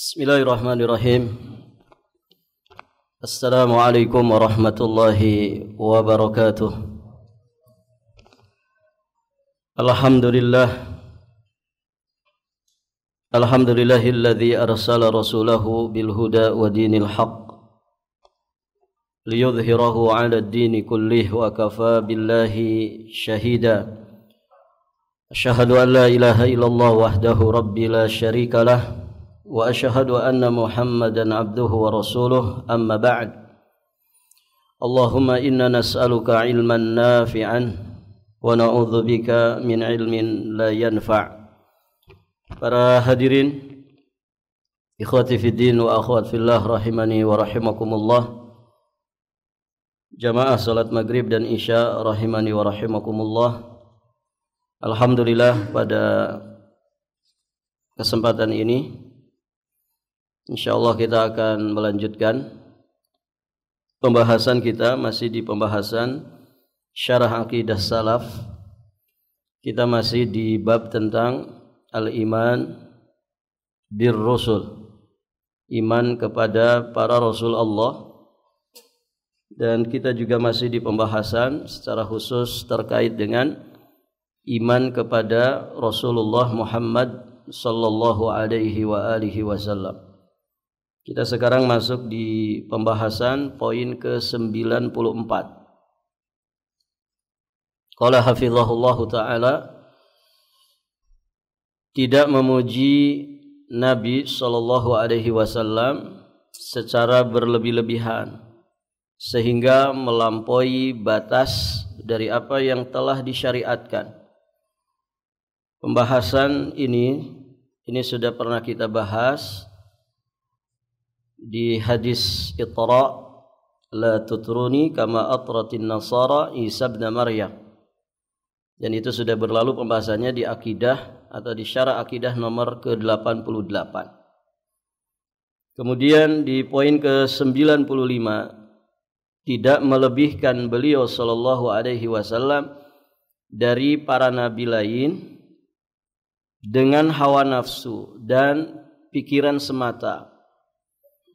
Bismillahirrahmanirrahim. Assalamualaikum warahmatullahi wabarakatuh. Alhamdulillahilladzi arsala rasulahu bil huda wa dinil haqq liyudhhirahu 'ala ad-dini kullih wa kafa billahi shahida. Asyhadu an la ilaha illallah wahdahu rabbi la syarika lah wa asyhadu anna Muhammadan abduhu wa rasuluh, amma ba'd. Allahumma inna nas'aluka ilman nafi'an wa na'udzubika min ilmin la yanfa'. Para hadirin, ikhwati fiddin wa akhwat fillah rahimani wa rahimakumullah, jamaah salat maghrib dan isya rahimani wa rahimakumullah. Alhamdulillah, pada kesempatan ini insyaallah kita akan melanjutkan pembahasan kita, masih di pembahasan syarah akidah salaf. Kita masih di bab tentang al-iman bir rusul, iman kepada para rasul Allah. Dan kita juga masih di pembahasan secara khusus terkait dengan iman kepada Rasulullah Muhammad sallallahu alaihi wa alihi wasallam. Kita sekarang masuk di pembahasan poin ke-94. Qala hafizahullahu ta'ala, tidak memuji Nabi sallallahu alaihi wasallam secara berlebih-lebihan sehingga melampaui batas dari apa yang telah disyariatkan. Pembahasan ini sudah pernah kita bahas di hadis Iqra la tutruni kama atratin nasara Isa ibn Maryam, dan itu sudah berlalu pembahasannya di akidah atau di syarah akidah nomor ke-88. Kemudian di poin ke-95, tidak melebihkan beliau sallallahu alaihi wasallam dari para nabi lain dengan hawa nafsu dan pikiran semata,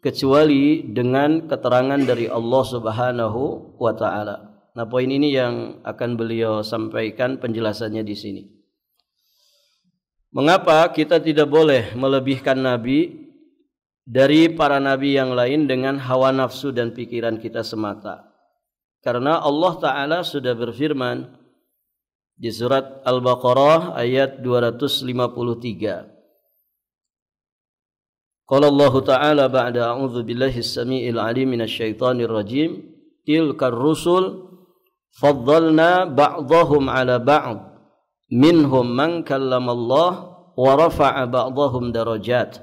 kecuali dengan keterangan dari Allah Subhanahu wa taala. Nah, poin ini yang akan beliau sampaikan penjelasannya di sini. Mengapa kita tidak boleh melebihkan nabi dari para nabi yang lain dengan hawa nafsu dan pikiran kita semata? Karena Allah taala sudah berfirman di surat Al-Baqarah ayat 253. Qala Allah Ta'ala ba'da a'udzu billahi as-sami'il 'alim minasy syaithanir rajim, tilkar rusul faddalna ba'dahum 'ala ba'd minhum man kallama Allah wa rafa'a ba'dahum darajat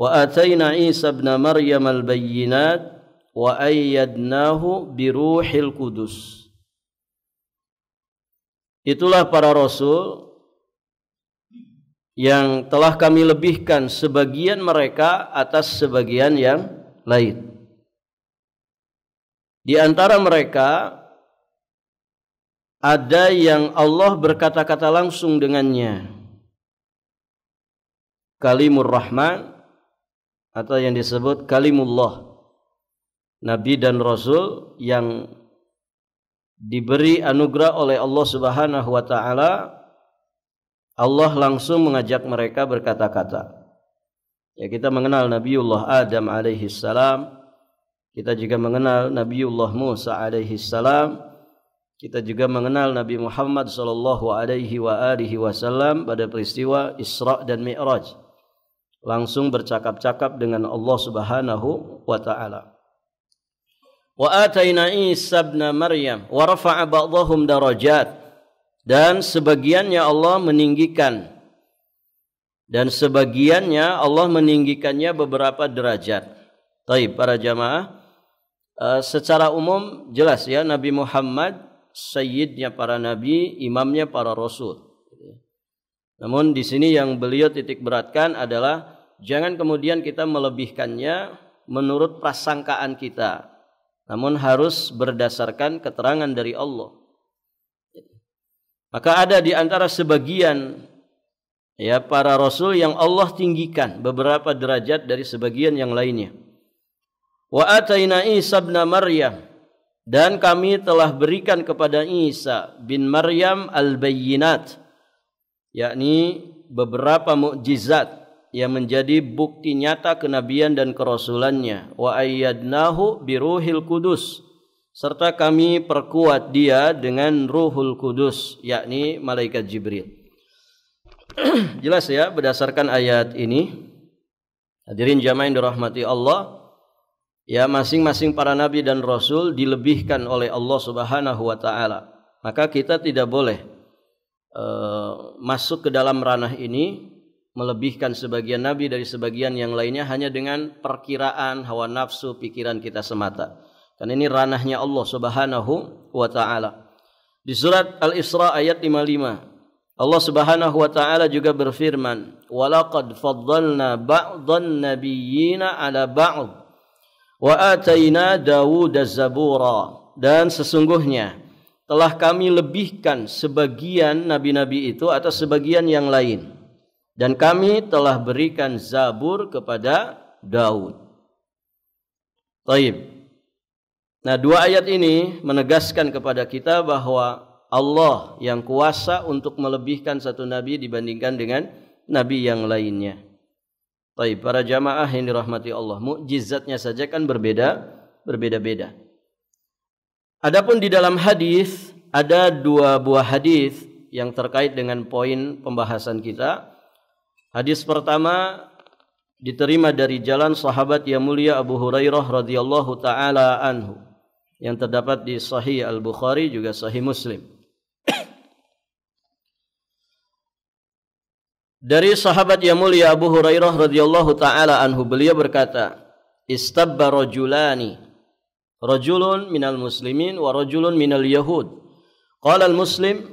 wa atayna Isa ibn Maryam al-bayyinat wa ayyadnahu biruhil qudus. Itulah para rasul yang telah kami lebihkan sebagian mereka atas sebagian yang lain. Di antara mereka ada yang Allah berkata-kata langsung dengannya, Kalimur Rahman, atau yang disebut Kalimullah, nabi dan rasul yang diberi anugerah oleh Allah Subhanahu wa taala. Allah langsung mengajak mereka berkata-kata. Ya, kita mengenal Nabiullah Adam alaihi salam, kita juga mengenal Nabiullah Musa alaihi salam, kita juga mengenal Nabi Muhammad sallallahu alaihi wa alihi wasallam pada peristiwa Isra dan Mi'raj. Langsung bercakap-cakap dengan Allah Subhanahu wa taala. Wa atayna Isa ibn Maryam wa rafa'a ba'dahum darajat, dan sebagiannya Allah meninggikan, dan sebagiannya Allah meninggikannya beberapa derajat. Baik, para jamaah, secara umum jelas ya, Nabi Muhammad sayyidnya para nabi, imamnya para rasul. Namun di sini yang beliau titik beratkan adalah jangan kemudian kita melebihkannya menurut prasangkaan kita, namun harus berdasarkan keterangan dari Allah. Maka ada di antara sebagian ya para rasul yang Allah tinggikan beberapa derajat dari sebagian yang lainnya. Wa ataina Isa ibn Maryam, dan kami telah berikan kepada Isa bin Maryam al-bayyinat, yakni beberapa mukjizat yang menjadi bukti nyata kenabian dan kerasulannya. Wa ayyadnahu biruhil kudus, serta kami perkuat dia dengan Ruhul Kudus, yakni malaikat Jibril. Jelas ya berdasarkan ayat ini. Hadirin jamaah yang dirahmati Allah, ya masing-masing para nabi dan rasul dilebihkan oleh Allah Subhanahu wa taala. Maka kita tidak boleh masuk ke dalam ranah ini melebihkan sebagian nabi dari sebagian yang lainnya hanya dengan perkiraan hawa nafsu pikiran kita semata. Karena ini ranahnya Allah Subhanahu wa taala. Di surat Al-Isra ayat 55, Allah Subhanahu wa taala juga berfirman, "Walaqad faddalna ba'dhan nabiyyina 'ala ba'd wa ataina Dawuda zabura." Dan sesungguhnya telah kami lebihkan sebagian nabi-nabi itu atas sebagian yang lain, dan kami telah berikan Zabur kepada Daud. Baik. Nah, dua ayat ini menegaskan kepada kita bahwa Allah yang kuasa untuk melebihkan satu nabi dibandingkan dengan nabi yang lainnya. Baik, para jamaah yang dirahmati Allah, mukjizatnya saja kan berbeda-beda. Adapun di dalam hadis ada dua buah hadis yang terkait dengan poin pembahasan kita. Hadis pertama diterima dari jalan sahabat yang mulia Abu Hurairah radhiyallahu taala anhu, yang terdapat di Sahih Al-Bukhari juga Sahih Muslim. Dari sahabat yang mulia Abu Hurairah radhiyallahu taala anhu, beliau berkata, "Istabba rajulani, rajulun minal muslimin wa rajulun minal yahud. Qala al-muslim,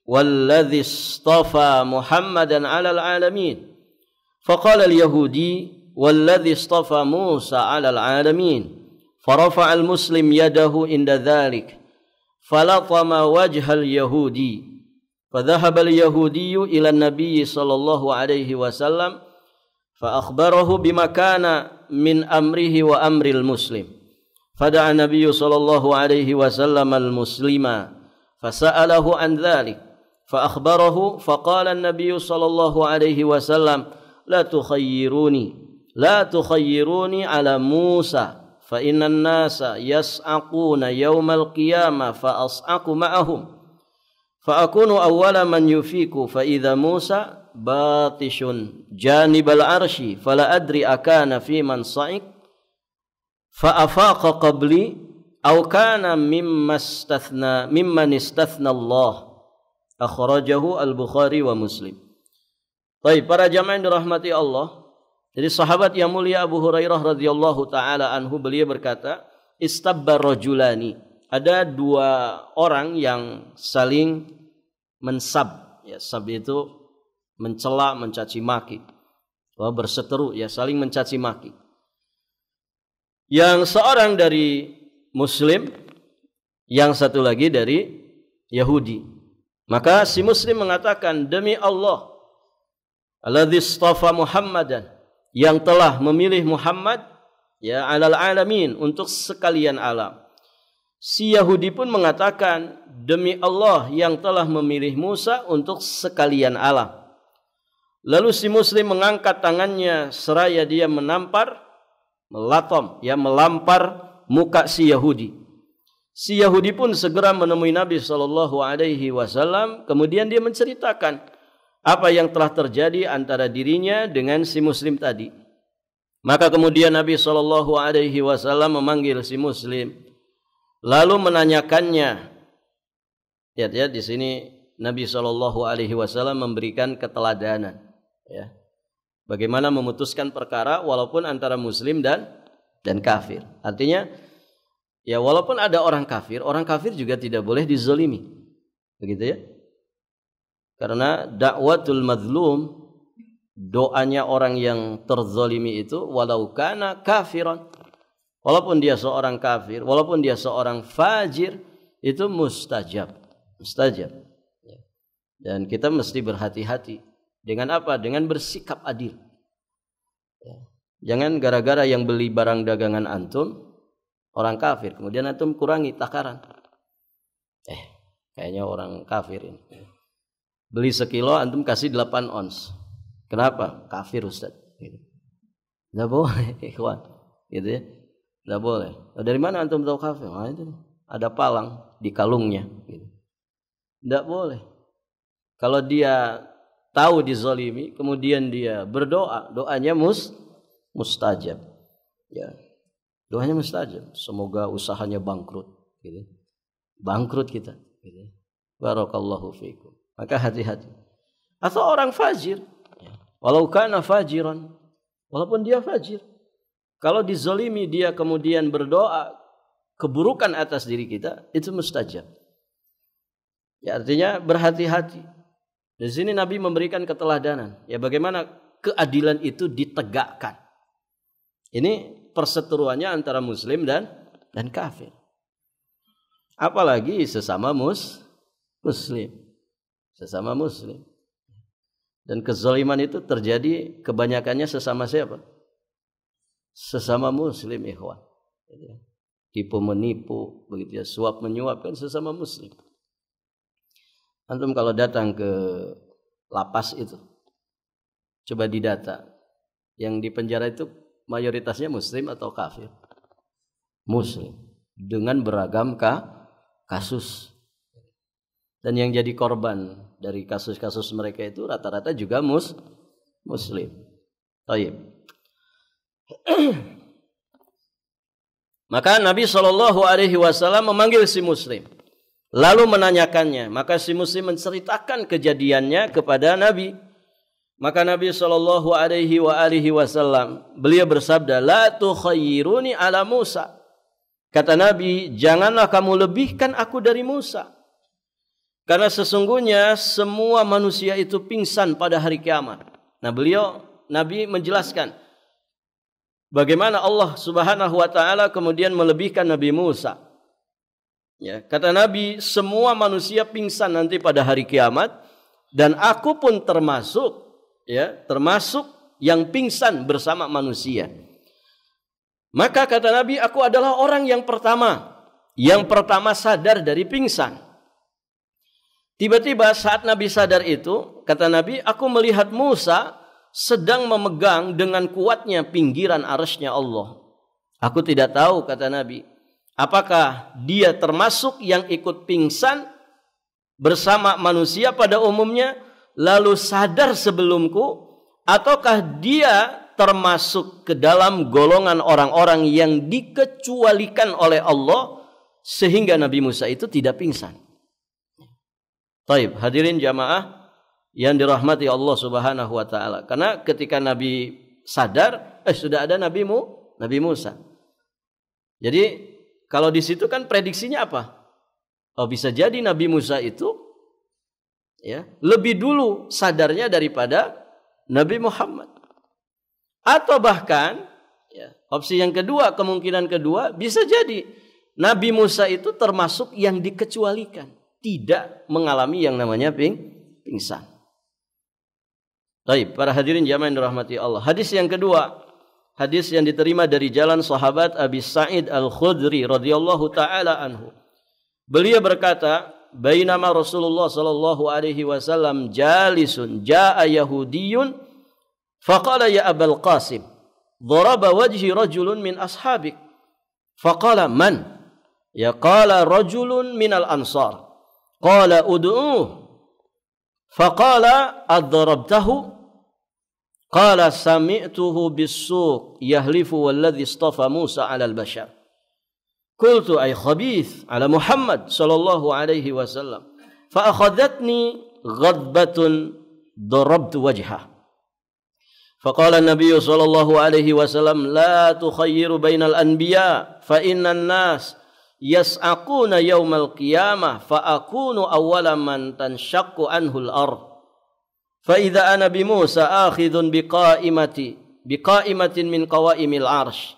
walladhi istafa Muhammadan 'alal 'alamin. Faqala al-yahudi, walladhi istafa Musa 'alal 'alamin. Farafa'a al-muslim yadahu inda dhalik. Falatama wajha al-yahudi. فذهب اليهودي إلى النبي صلى الله عليه وسلم فأخبره بما كان من أمره وأمر المسلم. فدعا النبي صلى الله عليه وسلم المسلم فسأله عن ذلك فأخبره. فقال النبي صلى الله عليه وسلم لا تخيروني على موسى فإن الناس يصعقون يوم القيامة فأصعق معهم. فأكون أول من يفيق فإذا موسى باطش جانب العرش فلا أدري أكان في من صعق فأفاق قبلي أو كان ممن استثنى الله. أخرجه البخاري ومسلم. Baik, para jamaah yang dirahmati Allah, jadi sahabat yang mulia Abu Hurairah radhiyallahu taala anhu, beliau berkata, "Istabba rajulani." Ada dua orang yang saling mensab, ya, sab itu mencela, mencaci maki, berseteru, ya, saling mencaci maki. Yang seorang dari Muslim, yang satu lagi dari Yahudi. Maka si Muslim mengatakan, "Demi Allah, alladzi istafa Muhammadan, yang telah memilih Muhammad, ya, 'alal 'alamin, untuk sekalian alam." Si Yahudi pun mengatakan, "Demi Allah yang telah memilih Musa untuk sekalian alam." Lalu si Muslim mengangkat tangannya seraya dia melampar muka si Yahudi. Si Yahudi pun segera menemui Nabi SAW. Kemudian dia menceritakan apa yang telah terjadi antara dirinya dengan si Muslim tadi. Maka kemudian Nabi SAW memanggil si Muslim, lalu menanyakannya. Lihat ya, di sini Nabi SAW memberikan keteladanan, ya, bagaimana memutuskan perkara walaupun antara Muslim dan kafir. Artinya, ya, walaupun ada orang kafir juga tidak boleh dizalimi, begitu ya. Karena dakwatul mazlum, doanya orang yang terzalimi itu, walau kana kafiran, walaupun dia seorang kafir, walaupun dia seorang fajir, itu mustajab. Dan kita mesti berhati-hati Dengan apa? Dengan bersikap adil. Ya. Jangan gara-gara yang beli barang dagangan antum orang kafir, kemudian antum kurangi takaran. Kayaknya orang kafir ini. Beli sekilo antum kasih 8 ons. Kenapa? Kafir Ustaz. Gitu. Nggak boleh, ikhwan. Gitu ya. Nggak boleh. Dari mana antum tahu kafir? Nah, itu ada palang di kalungnya. Gitu. Nggak boleh. Kalau dia tahu dizalimi, kemudian dia berdoa, doanya mustajab. Ya. Doanya mustajab. Semoga usahanya bangkrut. Gitu. Bangkrut kita. Gitu. Barakallahu fiikum. Maka hati-hati. Atau orang fajir. Walau kana fajiran. Walaupun dia fajir. Kalau dizalimi dia kemudian berdoa keburukan atas diri kita, itu mustajab. Ya, artinya berhati-hati. Di sini Nabi memberikan keteladanan. Ya, bagaimana keadilan itu ditegakkan. Ini perseteruannya antara muslim dan kafir. Apalagi sesama muslim. Sesama muslim. Dan kezaliman itu terjadi kebanyakannya sesama siapa? Sesama muslim, ikhwan. Tipu menipu, begitu ya, suap menyuap kan sesama muslim. Antum kalau datang ke lapas itu, coba didata. Yang di penjara itu mayoritasnya muslim atau kafir? Muslim. Dengan beragam kasus. Dan yang jadi korban dari kasus-kasus mereka itu rata-rata juga muslim. Baik. Maka Nabi SAW memanggil si muslim, lalu menanyakannya. Maka si muslim menceritakan kejadiannya kepada Nabi. Maka Nabi SAW beliau bersabda, la tukhayyiruni ala Musa. Kata Nabi, janganlah kamu lebihkan aku dari Musa. Karena sesungguhnya semua manusia itu pingsan pada hari kiamat. Nah, Nabi menjelaskan bagaimana Allah Subhanahu wa taala kemudian melebihkan Nabi Musa. Ya, kata Nabi, semua manusia pingsan nanti pada hari kiamat dan aku pun termasuk yang pingsan bersama manusia. Maka kata Nabi, aku adalah orang yang pertama sadar dari pingsan. Tiba-tiba saat Nabi sadar itu, kata Nabi, aku melihat Musa sedang memegang dengan kuatnya pinggiran arsy-Nya Allah. Aku tidak tahu, kata Nabi, apakah dia termasuk yang ikut pingsan bersama manusia pada umumnya, lalu sadar sebelumku, ataukah dia termasuk ke dalam golongan orang-orang yang dikecualikan oleh Allah sehingga Nabi Musa itu tidak pingsan. Baik, hadirin jamaah yang dirahmati Allah Subhanahu wa taala. Karena ketika Nabi sadar, sudah ada Nabi Musa. Jadi kalau di situ kan prediksinya apa? Bisa jadi Nabi Musa itu lebih dulu sadarnya daripada Nabi Muhammad. Atau bahkan opsi yang kedua, kemungkinan kedua, bisa jadi Nabi Musa itu termasuk yang dikecualikan, tidak mengalami yang namanya pingsan. Baik, para hadirin jamaah yang dirahmati Allah. Hadis yang kedua, hadis yang diterima dari jalan sahabat Abi Sa'id Al-Khudri radhiyallahu taala anhu. Beliau berkata, "Bainama Rasulullah sallallahu alaihi wasallam jalisun, jaa Yahudiyyun faqala ya Abul Qasim, daraba wajhi rajulun min ashabik." Faqala man? Ya qala rajulun minal ansar. Qala ud'uh. Faqala ad-darabtahu. Qala sami'tuhu bis-suq yahlifu walladhi istafa Musa 'ala al-bashar. Qultu ay khabith 'ala Muhammad sallallahu alaihi wasallam. Fa akhadhatni ghadbatun darabtu wajhah. Faqala an-nabiy sallallahu alaihi wasallam la tukhayyiru bainal anbiya fa innan nas yas'aquna yaumal qiyamah fa akunu awwala man tanshaqqu anhu al-ard fa idza ana bi Musa akhidhun biqa'imatin min qawa'imil arsh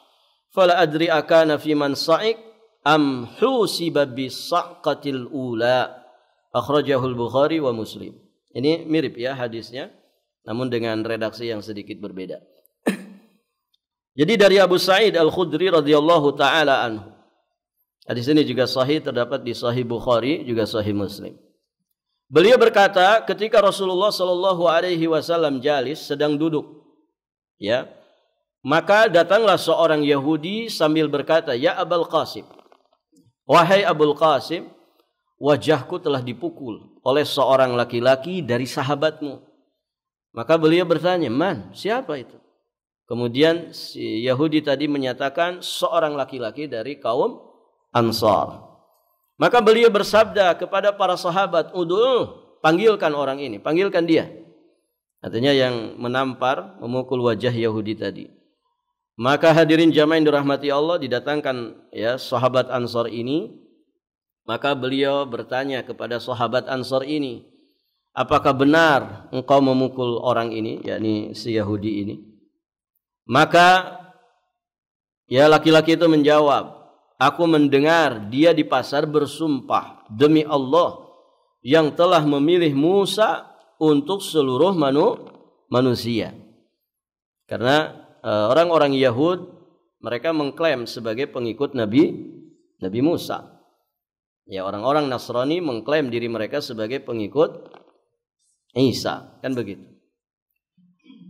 fala adri akana fi man sa'ik am husiba bis sa'qatil ula. Akhrajahu al-Bukhari wa Muslim. Ini mirip ya hadisnya. namun dengan redaksi yang sedikit berbeda. Jadi dari Abu Sa'id Al-Khudri radhiyallahu taala anhu. Hadis ini juga sahih, terdapat di Sahih Bukhari, juga Sahih Muslim. Beliau berkata, ketika Rasulullah sallallahu alaihi wasallam jalis, sedang duduk, ya, maka datanglah seorang Yahudi sambil berkata, "Ya Abul Qasim, wahai Abul Qasim, wajahku telah dipukul oleh seorang laki-laki dari sahabatmu." Maka beliau bertanya, "Man, siapa itu?" Kemudian si Yahudi tadi menyatakan seorang laki-laki dari kaum Ansar. Maka beliau bersabda kepada para sahabat, panggilkan orang ini, panggilkan dia." Artinya yang menampar, memukul wajah Yahudi tadi. Maka hadirin jamaah yang dirahmati Allah, didatangkan ya sahabat Ansar ini. Maka beliau bertanya kepada sahabat Ansar ini, "Apakah benar engkau memukul orang ini?" yakni si Yahudi ini. Maka ya laki-laki itu menjawab, "Aku mendengar dia di pasar bersumpah demi Allah yang telah memilih Musa untuk seluruh manusia." Karena orang-orang Yahud mereka mengklaim sebagai pengikut Nabi Musa. Ya, orang-orang Nasrani mengklaim diri mereka sebagai pengikut Isa, kan begitu.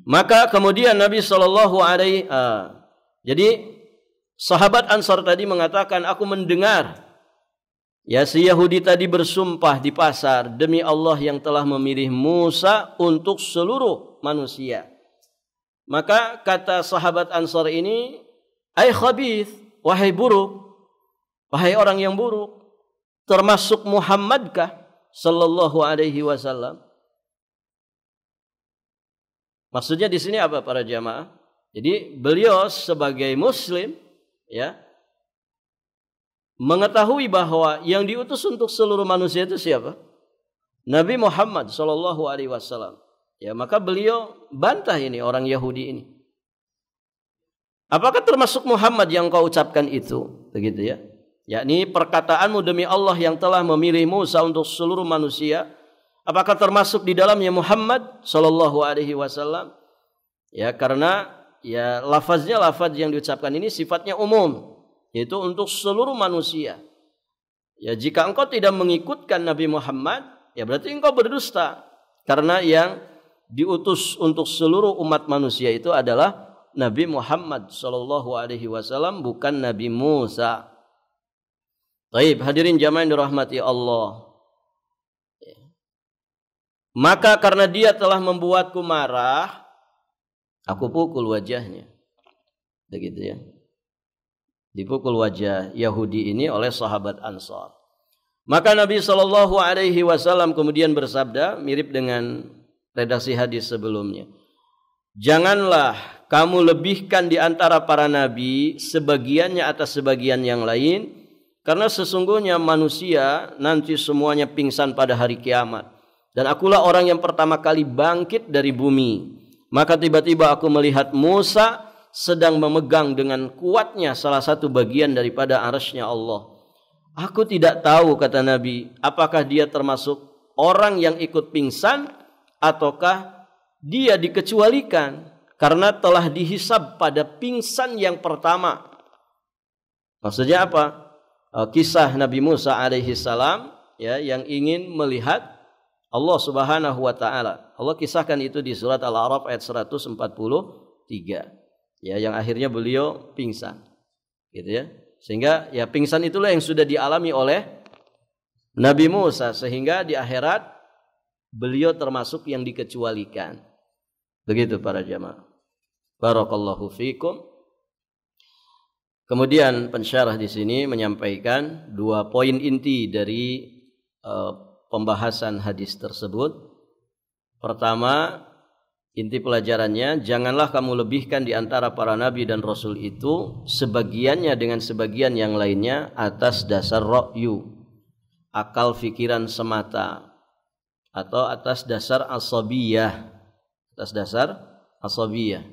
Maka kemudian Nabi sallallahu alaihi jadi sahabat Ansar tadi mengatakan, "Aku mendengar ya si Yahudi tadi bersumpah di pasar demi Allah yang telah memilih Musa untuk seluruh manusia." Maka kata sahabat Ansar ini, "Ai khabith, wahai buruk, wahai orang yang buruk, termasuk Muhammadkah sallallahu alaihi wasallam?" Maksudnya di sini apa para jamaah? Jadi beliau sebagai muslim ya mengetahui bahwa yang diutus untuk seluruh manusia itu siapa? Nabi Muhammad sallallahu alaihi wasallam. Ya, maka beliau bantah ini orang Yahudi ini. "Apakah termasuk Muhammad yang kau ucapkan itu?" Begitu ya. Yakni perkataanmu demi Allah yang telah memilih Musa untuk seluruh manusia, apakah termasuk di dalamnya Muhammad sallallahu alaihi wasallam? Ya, karena ya lafaz yang diucapkan ini sifatnya umum, yaitu untuk seluruh manusia. Ya, jika engkau tidak mengikutkan Nabi Muhammad, ya berarti engkau berdusta. Karena yang diutus untuk seluruh umat manusia itu adalah Nabi Muhammad sallallahu alaihi wasallam, bukan Nabi Musa. Baik, hadirin jamaah yang dirahmati Allah. Maka karena dia telah membuatku marah, aku pukul wajahnya. Begitu ya. Dipukul wajah Yahudi ini oleh sahabat Ansar. Maka Nabi sallallahu alaihi wasallam kemudian bersabda, mirip dengan redaksi hadis sebelumnya, "Janganlah kamu lebihkan di antara para nabi sebagiannya atas sebagian yang lain, karena sesungguhnya manusia nanti semuanya pingsan pada hari kiamat. Dan akulah orang yang pertama kali bangkit dari bumi. Maka tiba-tiba aku melihat Musa sedang memegang dengan kuatnya salah satu bagian daripada arsy-Nya Allah. Aku tidak tahu," kata Nabi, "apakah dia termasuk orang yang ikut pingsan ataukah dia dikecualikan karena telah dihisab pada pingsan yang pertama." Maksudnya apa? Kisah Nabi Musa alaihi salam ya yang ingin melihat Allah Subhanahu wa taala. Allah kisahkan itu di surat Al-A'raf ayat 143. Ya, yang akhirnya beliau pingsan. Gitu ya. Sehingga ya pingsan itulah yang sudah dialami oleh Nabi Musa, sehingga di akhirat beliau termasuk yang dikecualikan. Begitu para jamaah. Barakallahu fikum. Kemudian pensyarah di sini menyampaikan dua poin inti dari pembahasan hadis tersebut. Pertama, inti pelajarannya, janganlah kamu lebihkan di antara para nabi dan rasul itu sebagiannya dengan sebagian yang lainnya atas dasar ra'yu, akal fikiran semata, atau atas dasar asabiyah. Atas dasar asabiyah.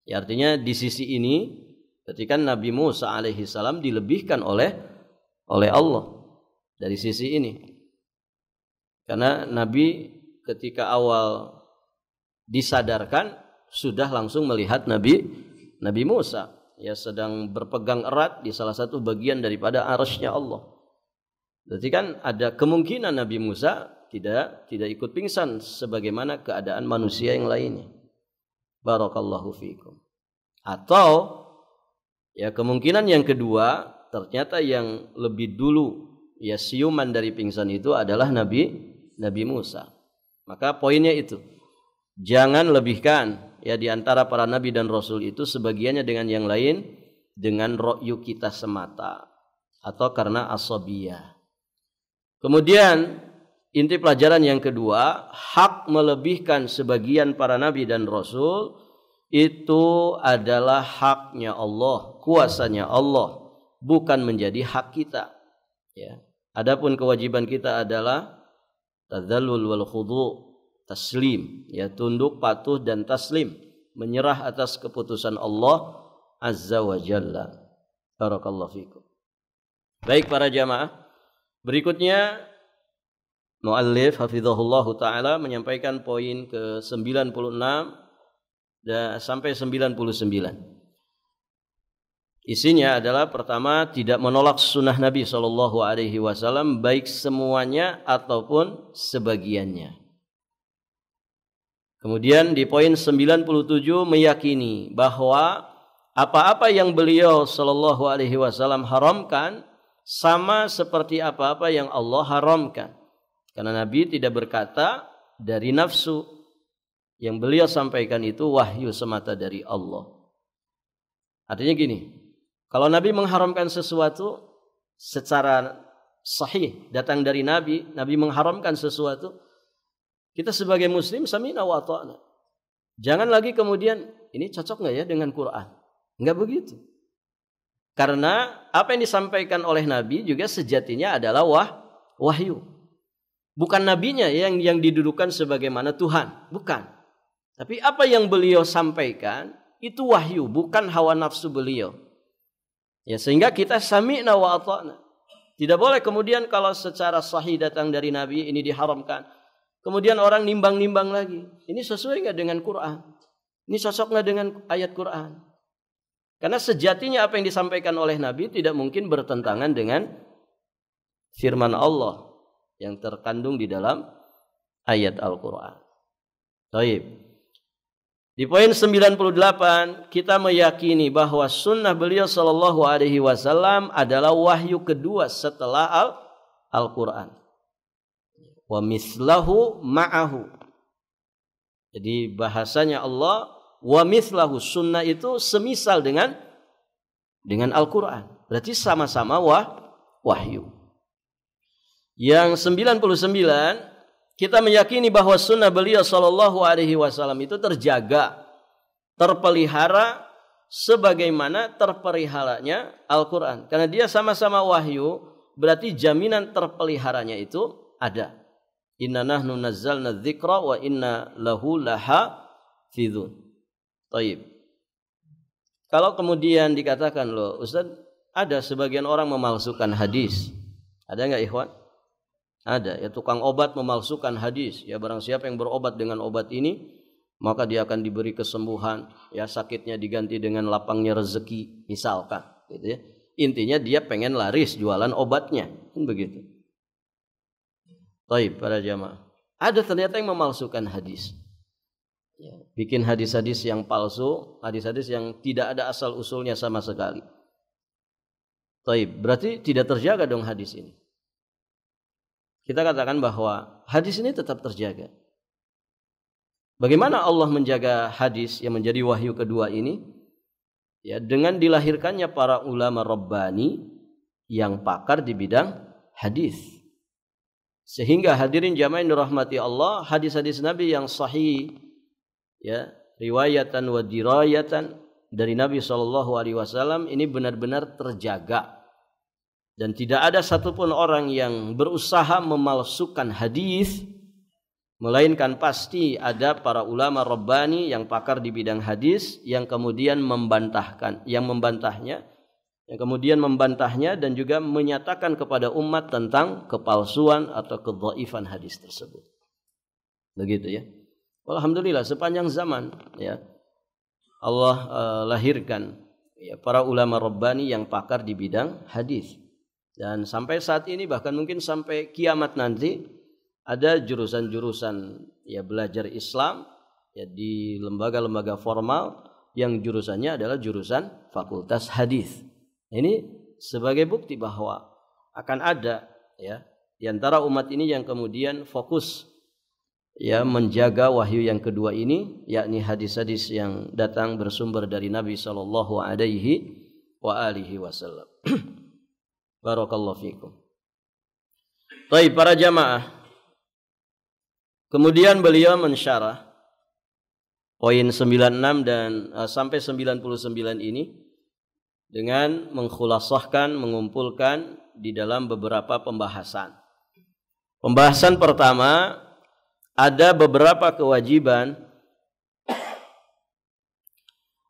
Ya, artinya di sisi ini ketika Nabi Musa alaihi salam dilebihkan oleh Allah dari sisi ini. Karena Nabi ketika awal disadarkan sudah langsung melihat Nabi Musa ya sedang berpegang erat di salah satu bagian daripada arasy-Nya Allah. Berarti kan ada kemungkinan Nabi Musa tidak ikut pingsan sebagaimana keadaan manusia yang lainnya. Barakallahu fiikum. Atau ya kemungkinan yang kedua, ternyata yang lebih dulu ya siuman dari pingsan itu adalah Nabi Musa. Maka poinnya itu, jangan lebihkan ya di antara para nabi dan rasul itu sebagiannya dengan yang lain dengan ra'yu kita semata atau karena asabiyah. Kemudian inti pelajaran yang kedua, hak melebihkan sebagian para nabi dan rasul itu adalah haknya Allah, kuasanya Allah, bukan menjadi hak kita. Ya. Adapun kewajiban kita adalah tadzallul wal khudu', taslim, ya tunduk, patuh dan taslim, menyerah atas keputusan Allah Azza wa Jalla. Barakallahu fikum. Baik para jamaah, berikutnya muallif hafizahullahu taala menyampaikan poin ke-96 dan sampai 99. Isinya adalah pertama, tidak menolak sunnah Nabi SAW baik semuanya ataupun sebagiannya. Kemudian di poin 97 meyakini bahwa apa-apa yang beliau SAW haramkan sama seperti apa-apa yang Allah haramkan. Karena Nabi tidak berkata dari nafsu, yang beliau sampaikan itu wahyu semata dari Allah. Artinya gini, kalau Nabi mengharamkan sesuatu secara sahih datang dari Nabi mengharamkan sesuatu, kita sebagai muslim sami'na wa ata'na. Jangan lagi kemudian ini cocok enggak ya dengan Quran? Enggak begitu. Karena apa yang disampaikan oleh Nabi juga sejatinya adalah wahyu. Bukan nabinya yang didudukan sebagaimana Tuhan, bukan. Tapi apa yang beliau sampaikan itu wahyu, bukan hawa nafsu beliau. Ya, sehingga kita sami'na wa ata'na. Tidak boleh kemudian kalau secara sahih datang dari Nabi ini diharamkan. Kemudian orang nimbang-nimbang lagi. Ini sesuai enggak dengan Quran? Ini cocok enggak dengan ayat Quran? Karena sejatinya apa yang disampaikan oleh Nabi tidak mungkin bertentangan dengan firman Allah yang terkandung di dalam ayat Al-Quran. Baik. Di poin 98 kita meyakini bahwa sunnah beliau sallallahu alaihi wasallam adalah wahyu kedua setelah Al-Quran. Wa mislahu ma'ahu. Jadi bahasanya Allah wa mislahu, sunnah itu semisal dengan Al-Quran. Berarti sama-sama wahyu. Yang 99 kita meyakini bahwa sunnah beliau sallallahu alaihi wasallam itu terjaga, terpelihara sebagaimana terpeliharanya Al-Quran. Karena dia sama-sama wahyu, berarti jaminan terpeliharanya itu ada. Inna nahnu nazzalna dzikra wa inna lahu lahafizun. Baik. Kalau kemudian dikatakan loh, Ustaz, ada sebagian orang memalsukan hadis. Ada enggak ikhwan? Ada, ya tukang obat memalsukan hadis. Ya barang siapa yang berobat dengan obat ini, maka dia akan diberi kesembuhan. Ya sakitnya diganti dengan lapangnya rezeki, misalkan. Gitu ya. Intinya dia pengen laris jualan obatnya, kan begitu. Baik para jamaah. Ada ternyata yang memalsukan hadis. Ya, bikin hadis-hadis yang palsu, hadis-hadis yang tidak ada asal usulnya sama sekali. Baik, berarti tidak terjaga dong hadis ini. Kita katakan bahwa hadis ini tetap terjaga. Bagaimana Allah menjaga hadis yang menjadi wahyu kedua ini? Ya, dengan dilahirkannya para ulama Rabbani yang pakar di bidang hadis. Sehingga hadirin jamaah yang dirahmati Allah, hadis-hadis Nabi yang sahih, ya, riwayatan wa dirayatan dari Nabi SAW ini benar-benar terjaga. Dan tidak ada satupun orang yang berusaha memalsukan hadis, melainkan pasti ada para ulama Rabbani yang pakar di bidang hadis yang kemudian membantahnya, yang kemudian membantahnya dan juga menyatakan kepada umat tentang kepalsuan atau kedhaifan hadis tersebut. Begitu ya. Alhamdulillah sepanjang zaman ya Allah lahirkan ya para ulama rabbani yang pakar di bidang hadis. Dan sampai saat ini bahkan mungkin sampai kiamat nanti ada jurusan-jurusan ya belajar Islam ya di lembaga-lembaga formal yang jurusannya adalah jurusan fakultas hadis. Ini sebagai bukti bahwa akan ada ya di antara umat ini yang kemudian fokus ya menjaga wahyu yang kedua ini, yakni hadis-hadis yang datang bersumber dari Nabi sallallahu alaihi wa alihi wasallam. Barakallahu fikum. Baik para jamaah. Kemudian beliau mensyarah poin 96 dan sampai 99 ini dengan mengkhulasahkan, mengumpulkan di dalam beberapa pembahasan. Pembahasan pertama, ada beberapa kewajiban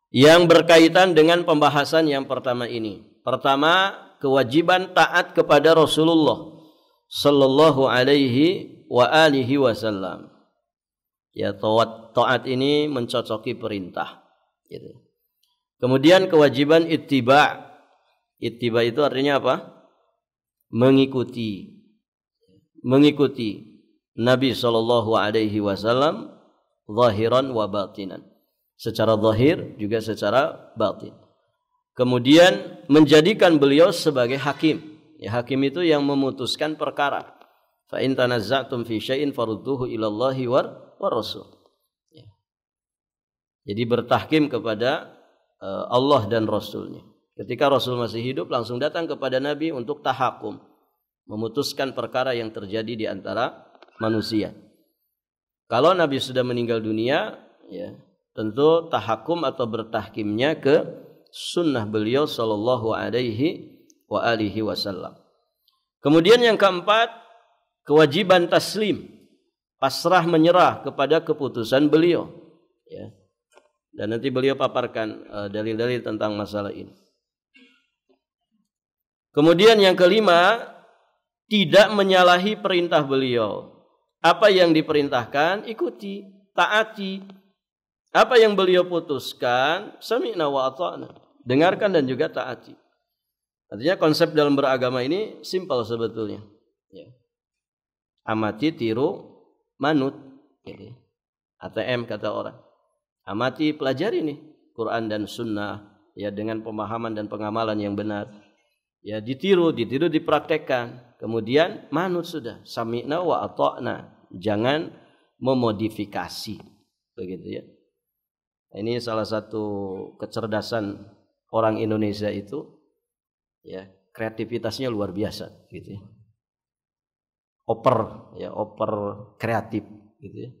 yang berkaitan dengan pembahasan yang pertama ini. Pertama, kewajiban taat kepada Rasulullah sallallahu alaihi wa alihi wasallam. Ya, taat ini mencocoki perintah gitu. Kemudian kewajiban ittiba. Ittiba itu artinya apa? Mengikuti Nabi sallallahu alaihi wasallam zahiran wa batinan. Secara zahir juga secara batin. Kemudian menjadikan beliau sebagai hakim. Ya, hakim itu yang memutuskan perkara. Fa in tanazza'tum fi syai'in farudduhu ila Allahi war Rasul. Ya. Jadi bertahkim kepada Allah dan Rasulnya. Ketika Rasul masih hidup langsung datang kepada Nabi untuk tahakum, memutuskan perkara yang terjadi di antara manusia. Kalau Nabi sudah meninggal dunia, ya, tentu tahakum atau bertahkimnya ke sunnah beliau sallallahu alaihi wa alihi wasallam. Kemudian yang keempat, kewajiban taslim, pasrah menyerah kepada keputusan beliau. Ya. Dan nanti beliau paparkan dalil-dalil tentang masalah ini. Kemudian yang kelima, tidak menyalahi perintah beliau. Apa yang diperintahkan, ikuti, taati. Apa yang beliau putuskan, sami'na wa ata'na. Dengarkan dan juga taati. Artinya konsep dalam beragama ini simpel sebetulnya. Ya. Amati, tiru, manut. Gitu. ATM kata orang. Amati, pelajari nih Quran dan Sunnah ya dengan pemahaman dan pengamalan yang benar. Ya ditiru dipraktekkan. Kemudian manut sudah. Sami'na wa ata'na. Jangan memodifikasi. Begitu ya. Ini salah satu kecerdasan orang Indonesia itu, ya kreativitasnya luar biasa, gitu ya. Oper kreatif, gitu ya.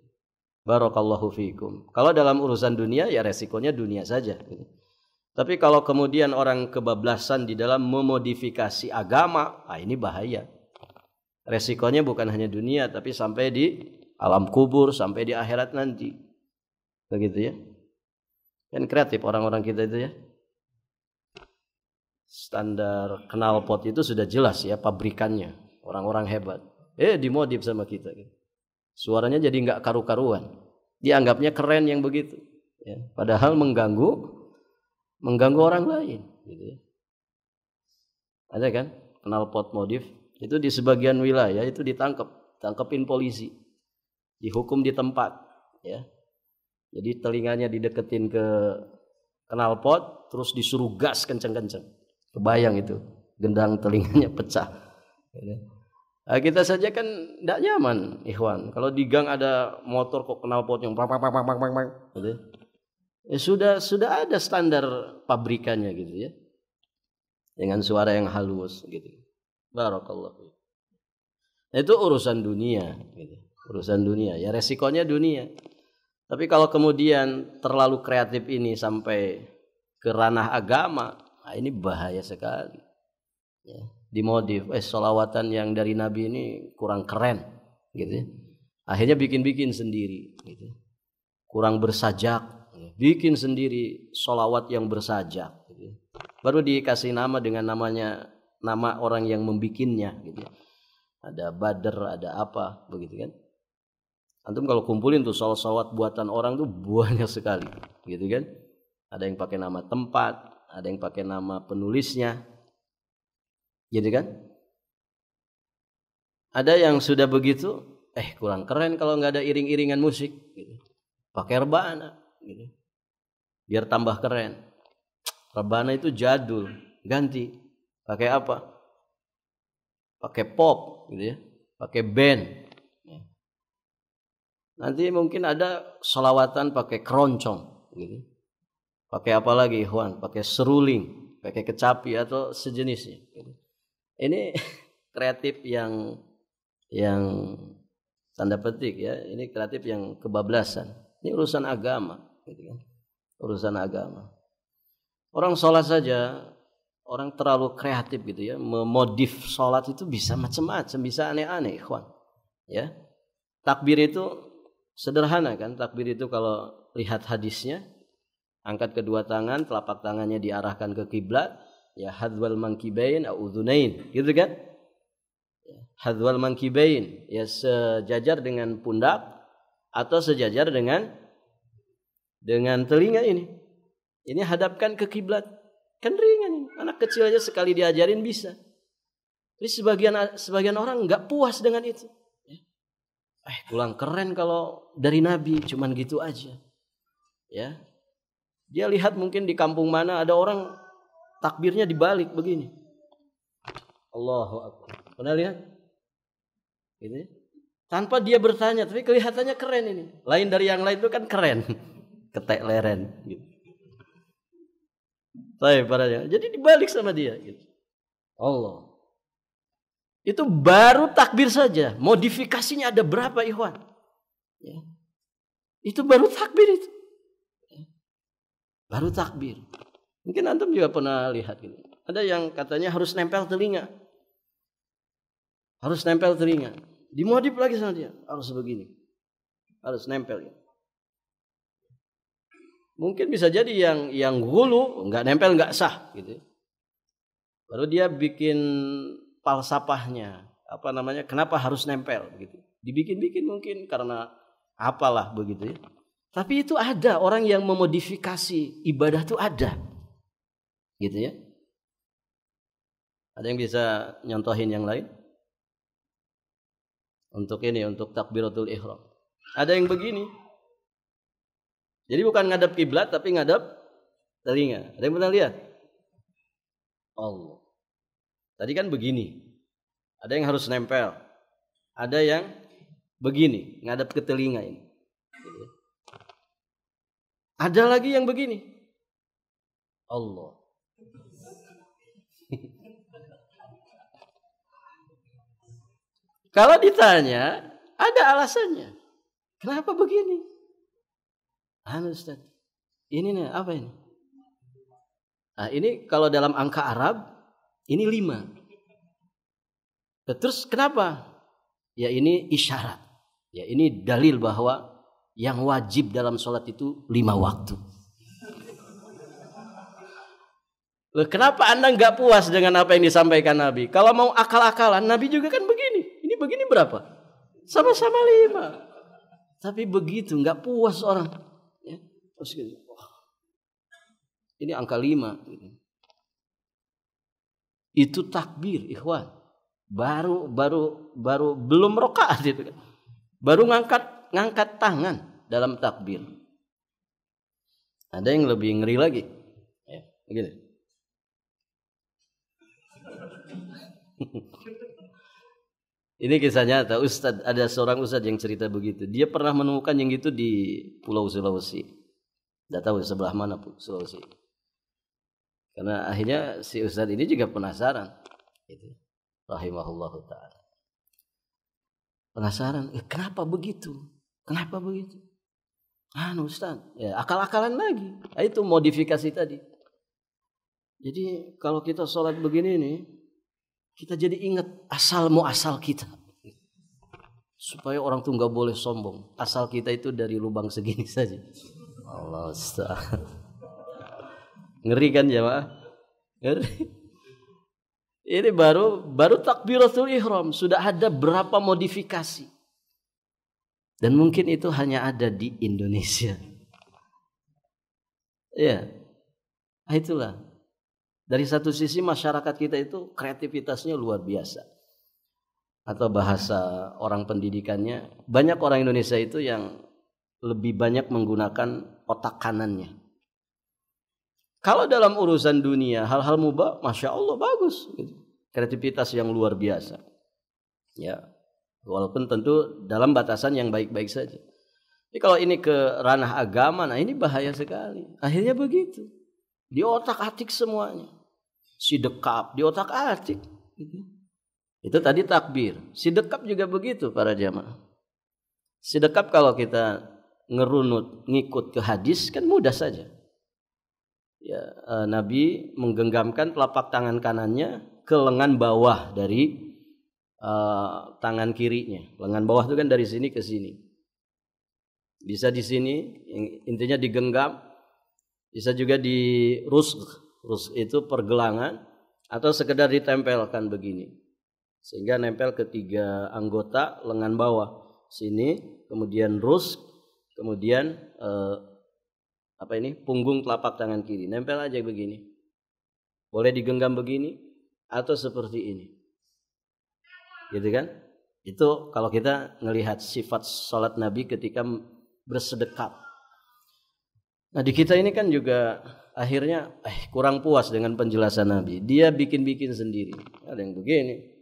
Barakallahu fiikum. Kalau dalam urusan dunia, ya resikonya dunia saja. Gitu. Tapi kalau kemudian orang kebablasan di dalam memodifikasi agama, ini bahaya. Resikonya bukan hanya dunia, tapi sampai di alam kubur, sampai di akhirat nanti, begitu ya. Kan kreatif orang-orang kita itu ya. Standar knalpot itu sudah jelas ya pabrikannya. Orang-orang hebat. Dimodif sama kita. Suaranya jadi nggak karu-karuan. Dianggapnya keren yang begitu. Ya. Padahal mengganggu orang lain. Gitu ya. Ada kan knalpot modif. Itu di sebagian wilayah itu ditangkepin polisi. Dihukum di tempat. Ya. Jadi telinganya dideketin ke knalpot, terus disuruh gas kencang-kencang. Kebayang itu, gendang telinganya pecah. Nah, kita saja kan tidak nyaman, ikhwan. Kalau di gang ada motor kok knalpot yang gitu. Ya sudah ada standar pabrikannya gitu ya. Dengan suara yang halus gitu. Barakallahu. Itu urusan dunia gitu. Urusan dunia, ya resikonya dunia. Tapi kalau kemudian terlalu kreatif ini sampai ke ranah agama, ini bahaya sekali. Ya, dimodif, sholawatan yang dari Nabi ini kurang keren, gitu. Akhirnya bikin sendiri, gitu. Kurang bersajak, bikin sendiri sholawat yang bersajak, gitu. Baru dikasih nama dengan nama orang yang membikinnya, gitu. Ada Badr, ada apa, begitu kan? Antum kalau kumpulin tuh sholawat buatan orang tuh banyak sekali, gitu kan? Ada yang pakai nama tempat, ada yang pakai nama penulisnya, gitu kan? Ada yang sudah begitu, kurang keren kalau nggak ada iring-iringan musik, gitu. Pakai rebana, gitu. Biar tambah keren. Rebana itu jadul, ganti. Pakai apa? Pakai pop, gitu ya. Pakai band. Nanti mungkin ada sholawatan pakai keroncong, gitu. Pakai apa lagi, ikhwan? Pakai seruling, pakai kecapi atau sejenisnya. Gitu. Ini kreatif yang tanda petik ya. Ini kreatif yang kebablasan. Ini urusan agama, gitu kan? Urusan agama. Orang sholat saja, orang terlalu kreatif gitu ya, memodif sholat itu bisa macam-macam, bisa aneh-aneh, ikhwan. Ya, takbir itu sederhana kan? Takbir itu kalau lihat hadisnya, angkat kedua tangan, telapak tangannya diarahkan ke kiblat, ya hadwal mankibain au udhunain, gitu kan? Hadwal mankibain, ya sejajar dengan pundak atau sejajar dengan telinga ini. Ini hadapkan ke kiblat. Kan ringan ini. Anak kecil aja sekali diajarin bisa. Tapi sebagian orang nggak puas dengan itu. Kurang keren kalau dari Nabi cuman gitu aja. Ya. Dia lihat mungkin di kampung mana ada orang takbirnya dibalik begini. Allahu Akbar. Pernah lihat? Gitu. Tanpa dia bertanya, tapi kelihatannya keren ini. Lain dari yang lain itu kan keren. Ketek leren gitu. Jadi dibalik sama dia gitu. Allah. Itu baru takbir saja. Modifikasinya ada berapa, ikhwan? Ya. Itu baru takbir itu. Ya. Baru takbir. Mungkin antum juga pernah lihat gitu. Ada yang katanya harus nempel telinga. Harus nempel telinga. Dimodif lagi sama dia. Harus begini. Harus nempel. Mungkin bisa jadi yang hulu nggak nempel nggak sah gitu. Baru dia bikin falsafahnya, apa namanya? Kenapa harus nempel gitu? Dibikin-bikin mungkin karena apalah begitu ya. Tapi itu ada orang yang memodifikasi ibadah itu ada, gitu ya. Ada yang bisa nyontohin yang lain? Untuk ini, untuk takbiratul ihram. Ada yang begini. Jadi bukan ngadap kiblat tapi ngadap telinga. Ada yang pernah lihat? Allah. Tadi kan begini. Ada yang harus nempel. Ada yang begini, ngadap ke telinga ini. Ada lagi yang begini. Allah. Kalau ditanya, ada alasannya. Kenapa begini? Ustaz. Ini nih, apa ini? Nah, ini kalau dalam angka Arab, ini 5. Terus kenapa? Ya ini isyarat. Ya ini dalil bahwa yang wajib dalam sholat itu 5 waktu. Loh, kenapa Anda nggak puas dengan apa yang disampaikan Nabi? Kalau mau akal-akalan, Nabi juga kan begini. Ini begini berapa? Sama-sama 5. Tapi begitu nggak puas orang. Ya, terus gitu. Ini angka 5. Itu takbir, ikhwan. Baru belum rakaat itu kan. Baru ngangkat tangan dalam takbir. Ada yang lebih ngeri lagi. Ya, begitu. Ini kisah nyata. Ada seorang ustadz yang cerita begitu. Dia pernah menemukan yang gitu di Pulau Sulawesi. Tidak tahu sebelah mana Sulawesi. Karena akhirnya si ustadz ini juga penasaran. Gitu. Rahimahullahu ta'ala. Penasaran. Kenapa begitu? Kenapa begitu? Ustadz. Ya, akal-akalan lagi. Itu modifikasi tadi. Jadi kalau kita sholat begini nih. Kita jadi ingat asal muasal kita. Supaya orang tuh gak boleh sombong. Asal kita itu dari lubang segini saja. Allah Ustaz. Ngeri kan jemaah? Ngeri. Ini baru takbiratul ihram. Sudah ada berapa modifikasi. Dan mungkin itu hanya ada di Indonesia. Ya, itulah. Dari satu sisi masyarakat kita itu kreativitasnya luar biasa. Atau bahasa orang pendidikannya, banyak orang Indonesia itu yang lebih banyak menggunakan otak kanannya. Kalau dalam urusan dunia, hal-hal mubah, Masya Allah bagus. Kreativitas yang luar biasa. Ya, walaupun tentu dalam batasan yang baik-baik saja. Tapi kalau ini ke ranah agama, nah ini bahaya sekali. Akhirnya begitu. Di otak-atik semuanya. Sidekap, di otak-atik. Itu tadi takbir. Sidekap juga begitu para jamaah. Sidekap kalau kita ngerunut, ngikut ke hadis kan mudah saja. Ya, Nabi menggenggamkan telapak tangan kanannya ke lengan bawah dari tangan kirinya. Lengan bawah itu kan dari sini ke sini. Bisa di sini, intinya digenggam. Bisa juga di rusg itu pergelangan atau sekedar ditempelkan begini. Sehingga nempel ke 3 anggota lengan bawah. Sini, kemudian rusg, kemudian punggung telapak tangan kiri. Nempel aja begini. Boleh digenggam begini atau seperti ini. Gitu kan? Itu kalau kita melihat sifat salat Nabi ketika bersedekap. Nah, di kita ini kan juga akhirnya kurang puas dengan penjelasan Nabi. Dia bikin-bikin sendiri. Ada yang begini.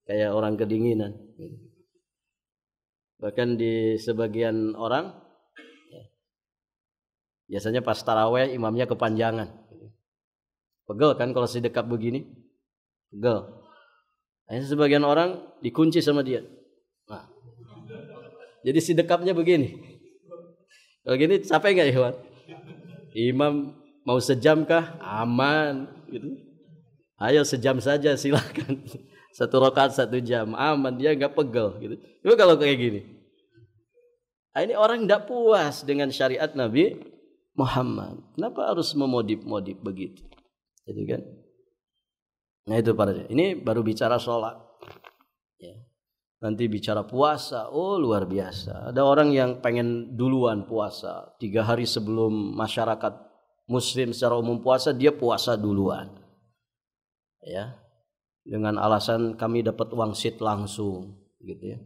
Kayak orang kedinginan. Bahkan di sebagian orang biasanya pas taraweh imamnya kepanjangan. Pegel kan kalau sedekap begini? Pegel. Akhirnya sebagian orang dikunci sama dia. Nah, jadi sedekapnya begini. Kalau gini capek nggak Ikhwan? Imam mau sejam kah? Aman. Gitu. Ayo sejam saja silakan. 1 rakaat 1 jam. Aman, dia nggak pegel. Gitu. Itu kalau kayak gini. Nah, ini orang tidak puas dengan syariat Nabi Muhammad. Kenapa harus memodif-modif begitu? Jadi kan? Nah itu para ini baru bicara sholat. Ya. Nanti bicara puasa, oh luar biasa. Ada orang yang pengen duluan puasa. 3 hari sebelum masyarakat muslim secara umum puasa, dia puasa duluan. Ya, dengan alasan kami dapat wangsit langsung, gitu ya.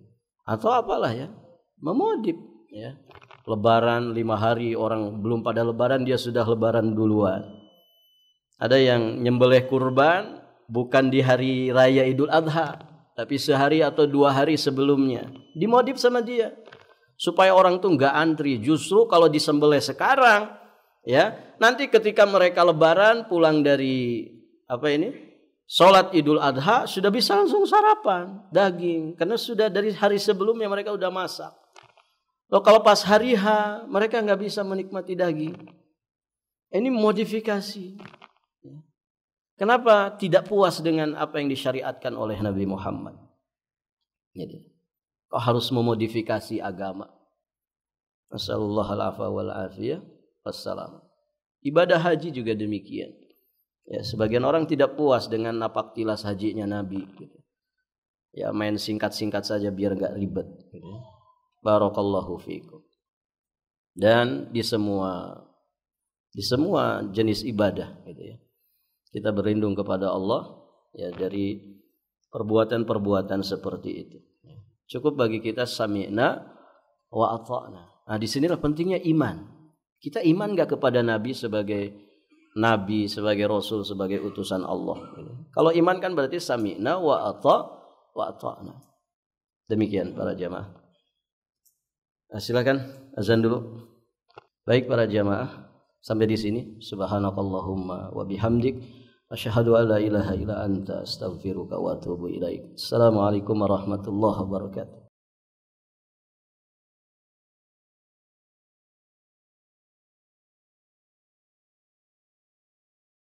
Atau apalah ya, memodif. Ya. Lebaran 5 hari, orang belum pada lebaran, dia sudah lebaran duluan. Ada yang nyembelih kurban bukan di hari raya Idul Adha, tapi sehari atau 2 hari sebelumnya. Dimodif sama dia. Supaya orang tuh nggak antri. Justru kalau disembelih sekarang, ya, nanti ketika mereka lebaran pulang dari sholat Idul Adha, sudah bisa langsung sarapan daging. Karena sudah dari hari sebelumnya mereka udah masak. Loh, kalau pas hari H, mereka nggak bisa menikmati daging. Ini modifikasi. Kenapa tidak puas dengan apa yang disyariatkan oleh Nabi Muhammad? Jadi, kau harus memodifikasi agama. Nasallallahu alaihi wal afiyah wassalam. Ibadah haji juga demikian. Ya, sebagian orang tidak puas dengan napak tilas hajinya Nabi. Gitu. Ya, main singkat-singkat saja biar nggak ribet. Gitu. Barakallahu fiikum. Dan di semua jenis ibadah, gitu ya. Kita berlindung kepada Allah ya dari perbuatan-perbuatan seperti itu. Cukup bagi kita sami'na wa ata'na. Nah, disinilah pentingnya iman. Kita iman enggak kepada Nabi sebagai Nabi, sebagai Rasul, sebagai utusan Allah. Kalau iman kan berarti sami'na wa ata'na. Demikian para jamaah. Nah, silakan azan dulu. Baik para jamaah. Sampai di sini. Subhanakallahumma wa bihamdik asyhadu an la ilaha illa anta astaghfiruka wa atubu ilaik. Assalamualaikum warahmatullahi wabarakatuh.